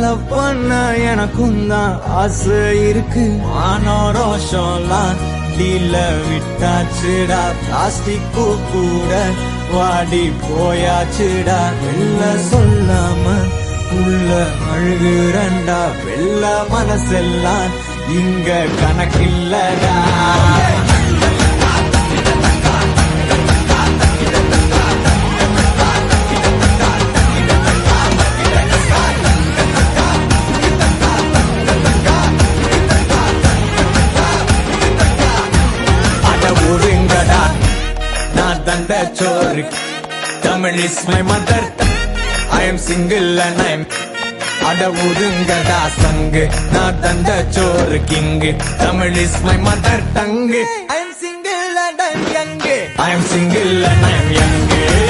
Love பண்ண எனக்கும் தான் ஆசை இருக்கு. மானோரோஷம்லாம் டீல விட்டாச்சுடா. பிளாஸ்டிக் கூட வாடி போயாச்சுடா. வெள்ள சொல்லாம உள்ள அழுகுறண்டா. வெள்ள மனசெல்லாம் இங்க கணக்கில்லடா. தந்த சோறு Tamil is my mother. I am single and I am அட ஒதுங்கடா சங்கு. நான் தந்த சோறு king. Tamil is my mother tongue. I am single and I am young. I am single and I am young.